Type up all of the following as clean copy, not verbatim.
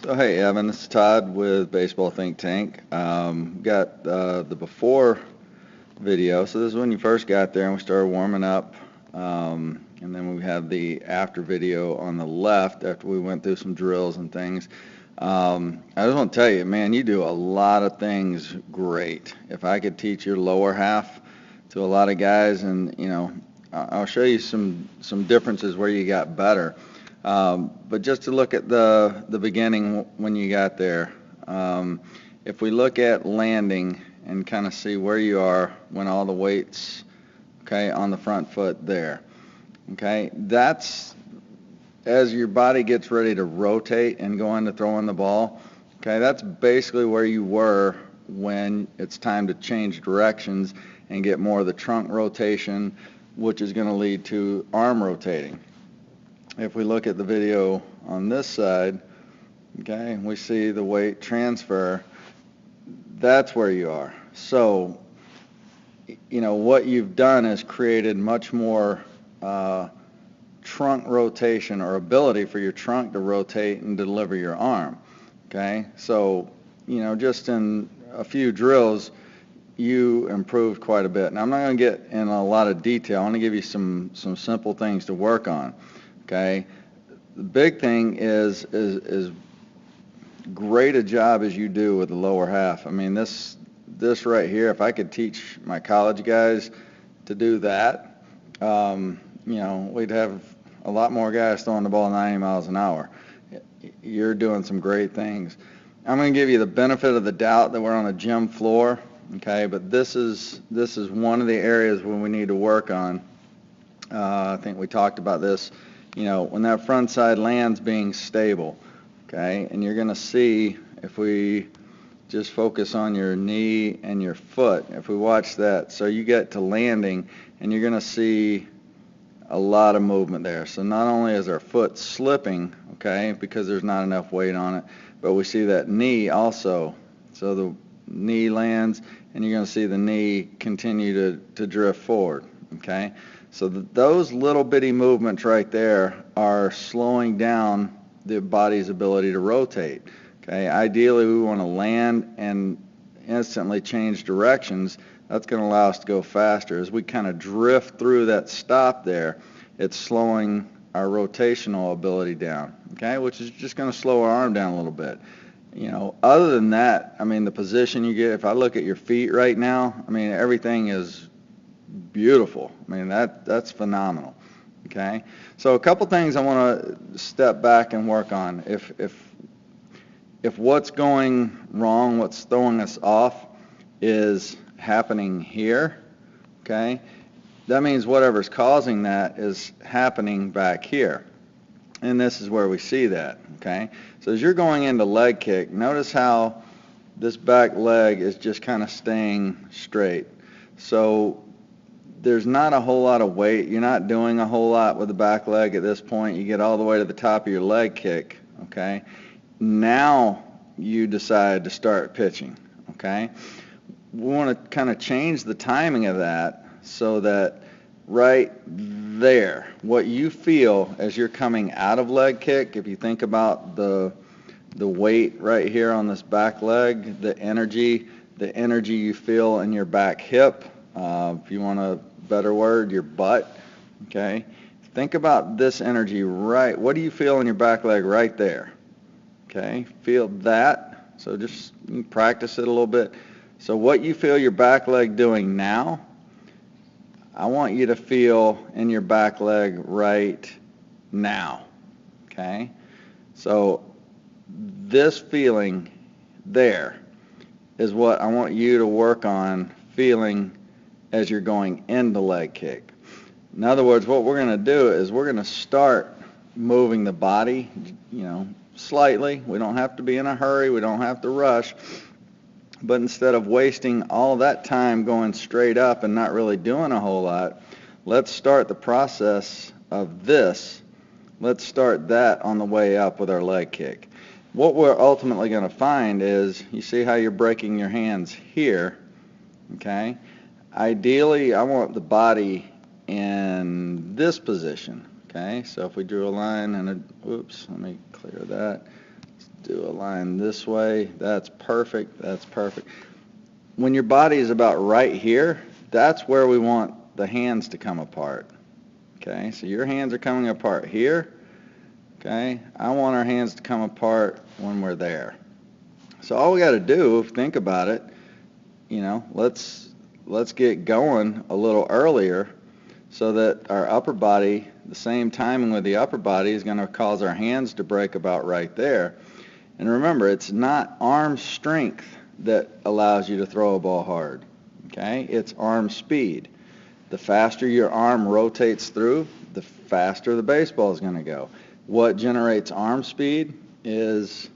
So hey Evan, this is Todd with Baseball Think Tank. Got the before video. So this is when you first got there and we started warming up. And then we have the after video on the left after we went through some drills and things. I just want to tell you, man, you do a lot of things great. If I could teach your lower half to a lot of guys, and I'll show you some differences where you got better. But just to look at the beginning when you got there, if we look at landing and kind of see where you are when all the weight's okay on the front foot there, okay, that's as your body gets ready to rotate and go into throwing the ball, okay, that's basically where you were when it's time to change directions and get more of the trunk rotation, which is going to lead to arm rotating. If we look at the video on this side, okay, we see the weight transfer. That's where you are. So, what you've done is created much more trunk rotation or ability for your trunk to rotate and deliver your arm. Okay, so, just in a few drills, you improved quite a bit. Now, I'm not going to get in a lot of detail. I want to give you some simple things to work on. Okay, the big thing is great a job as you do with the lower half. I mean, this right here, if I could teach my college guys to do that, we'd have a lot more guys throwing the ball 90 miles an hour. You're doing some great things. I'm going to give you the benefit of the doubt that we're on a gym floor, okay, but this is one of the areas where we need to work on. I think we talked about this. When that front side lands being stable, okay, and you're going to see if we just focus on your knee and your foot, if we watch that, so you get to landing and you're going to see a lot of movement there. So not only is our foot slipping, okay, because there's not enough weight on it, but we see that knee also. So the knee lands and you're going to see the knee continue to drift forward, okay. So those little bitty movements right there are slowing down the body's ability to rotate. Okay, ideally we want to land and instantly change directions. That's going to allow us to go faster. As we kind of drift through that stop there, it's slowing our rotational ability down, okay, which is just going to slow our arm down a little bit. Other than that, I mean, the position you get, if I look at your feet right now, I mean, everything is beautiful. I mean, that's phenomenal. Okay, so a couple things I want to step back and work on. If what's going wrong, what's throwing us off, is happening here, okay, that means whatever's causing that is happening back here, and this is where we see that. Okay, so as you're going into leg kick, notice how this back leg is just kind of staying straight. So there's not a whole lot of weight. You're not doing a whole lot with the back leg at this point. You get all the way to the top of your leg kick, okay? Now you decide to start pitching, okay? We want to kind of change the timing of that so that right there, what you feel as you're coming out of leg kick, if you think about the weight right here on this back leg, the energy you feel in your back hip, if you want a better word, your butt, okay? Think about this energy right, what do you feel in your back leg right there? Okay, feel that, so just practice it a little bit. So what you feel your back leg doing now, I want you to feel in your back leg right now, okay? So this feeling there is what I want you to work on feeling as you're going into leg kick. In other words, what we're going to do is we're going to start moving the body, slightly. We don't have to be in a hurry. We don't have to rush. But instead of wasting all that time going straight up and not really doing a whole lot, let's start the process of this. Let's start that on the way up with our leg kick. What we're ultimately going to find is, you see how you're breaking your hands here, okay? Ideally, I want the body in this position, okay? So if we drew a line and let me clear that. do a line this way. That's perfect. That's perfect. When your body is about right here, that's where we want the hands to come apart. Okay, so your hands are coming apart here. Okay, I want our hands to come apart when we're there. So all we got to do, think about it, let's get going a little earlier so that our upper body, the same timing with the upper body is going to cause our hands to break about right there. And remember, it's not arm strength that allows you to throw a ball hard. Okay, it's arm speed. The faster your arm rotates through, the faster the baseball is going to go. What generates arm speed is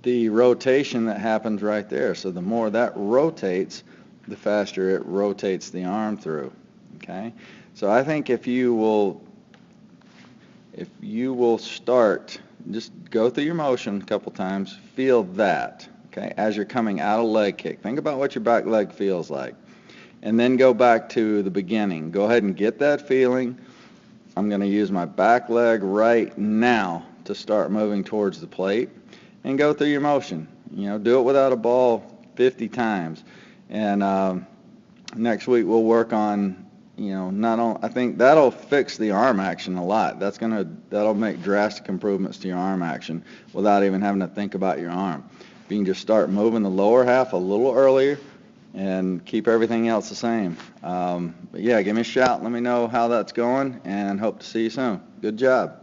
the rotation that happens right there. So the more that rotates, the faster it rotates the arm through. Okay? So I think if you will start, just go through your motion a couple times, feel that, okay, as you're coming out of leg kick. Think about what your back leg feels like. And then go back to the beginning. Go ahead and get that feeling. I'm going to use my back leg right now to start moving towards the plate and go through your motion. Do it without a ball 50 times. And next week we'll work on, I think that'll fix the arm action a lot. That'll make drastic improvements to your arm action without even having to think about your arm. If you can just start moving the lower half a little earlier and keep everything else the same. But yeah, give me a shout. Let me know how that's going, and hope to see you soon. Good job.